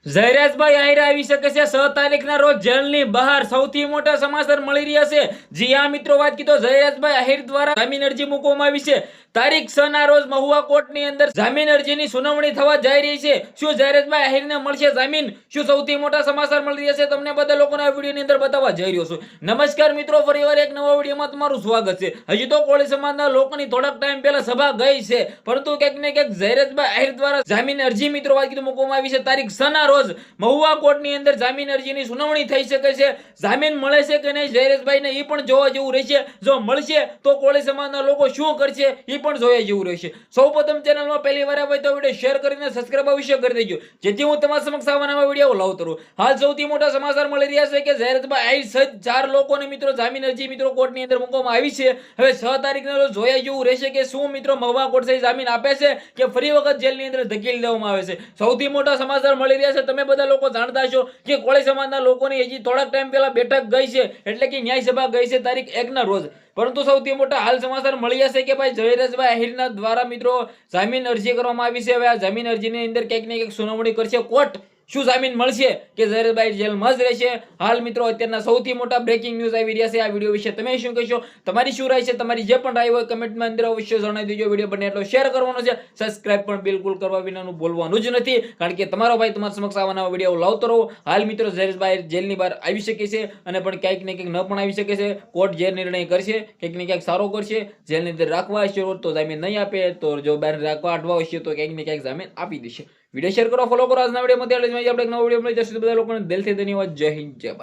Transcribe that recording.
જયરાજભાઈ આહિર આવી શકે છે 6 તારીખના રોજ જેલની બહાર સૌથી મોટા સમાચાર મળી રહ્યા છે। જી હા મિત્રો, વાત કીધો જયરાજભાઈ આહિર દ્વારા જામીન અરજી મૂકવામાં આવી છે। તારીખ 6 ના રોજ મહુવા કોર્ટની અંદર જામીન અરજીની સુનાવણી થવા જઈ રહી છે। શું જયરાજભાઈ આહિરને મળશે જામીન? શું સૌથી મોટા સમાચાર મળી રહ્યા છે તમને બધા લોકોને આ વિડીયોની અંદર બતાવવા જઈ રહ્યો છું। નમસ્કાર મિત્રો, ફરીવાર એક નવા વિડીયોમાં તમારું સ્વાગત છે। હજી તો કોળી સમાજના લોકોની થોડાક ટાઈમ પહેલા સભા ગઈ છે, પરંતુ ક્યાંક ને ક્યાંક જયરાજભાઈ આહિર દ્વારા જામીન અરજી મિત્રો વાત કીધું મૂકવામાં આવી છે। તારીખ 6 ના રોજ મહુવા કોર્ટની અંદર જામીન અરજીની સુનાવણી થઈ શકે છે। જામીન મળે છે કે નહીં જયરાજભાઈને એ પણ જોવા જેવું રહેશે। જો મળશે તો કોળી સમાજના લોકો શું કરશે એ પણ જોયા જેવું રહેશે। સૌપ્રથમ ચેનલમાં પહેલી વાર આવે તો વિડીયો શેર કરીને સબસ્ક્રાઇબ અવશ્ય કરી દેજો, જેથી હું તમારા સમક્ષ આવા નવા વિડીયો લાવતો રહું। હાલ સૌથી મોટા સમાચાર મળી રહ્યા છે કે જયરાજભાઈ આહિર સહિત 4 લોકોને મિત્રો જામીન અરજી મિત્રો કોર્ટની અંદર મૂકવામાં આવી છે। હવે 6 તારીખના રોજ જોયા જેવું રહેશે કે શું મિત્રો મહુવા કોર્ટ સહી જામીન આપે છે કે ફરી વખત જેલની અંદર ધકેલી દેવામાં આવે છે। સૌથી મોટા સમાચાર મળી રહ્યા છે। તમે બધા લોકો જાણતા છો કે કોળી સમાજના લોકોની હજી થોડાક ટાઈમ પહેલા બેઠક ગઈ છે, એટલે કે ન્યાય સભા ગઈ છે તારીખ 1 ના રોજ। પરંતુ સૌથી મોટા હાલ સમાચાર મળ્યા છે કે ભાઈ જયરાજભાઈ આહિરના દ્વારા મિત્રો જામીન અરજી કરવામાં આવી છે। હવે આ જામીન અરજીની અંદર ક્યાંક ને ક્યાંક સુનાવણી કરશે કોર્ટ। શું જામીન મળશે કે જયરાજભાઈ જેલમાં જ રહેશે? હાલ મિત્રો અત્યારના સૌથી મોટા બ્રેકિંગ ન્યૂઝ આવી રહ્યા છે। આ વિડીયો વિશે તમે શું કહેશો? તમારી શું રાય છે? તમારી જે પણ રાય હોય કમેન્ટમાં અંદર અવશ્ય જણાવી દેજો। વિડીયો બને એટલો શેર કરવાનો છે, સબસ્ક્રાઇબ પણ બિલકુલ કરવા વિનાનું બોલવાનું જ નથી, કારણ કે તમારો ભાઈ તમારા સમક્ષ આવા નવા વિડીયો લાવતો રહો। હાલ મિત્રો જયરાજભાઈ જેલની બહાર આવી શકે છે અને પણ ક્યાંક ને ક્યાંક ન પણ આવી શકે છે। કોર્ટ જે નિર્ણય કરશે ક્યાંક ને ક્યાંક સારો કરશે। જેલની અંદર રાખવા હશે તો જામીન નહીં આપે, તો જો બહાર રાખવા અટવા હશે તો ક્યાંક ને ક્યાંક જામીન આપી દેશે। વિડીયો શેર કરો, ફોલો કરો। આજના વિડીયોમાં આપણે એક નવો વિડીયો મળી જશે। બધા લોકોને દિલથી ધન્યવાદ। જય હિન્દ, જય ભારત।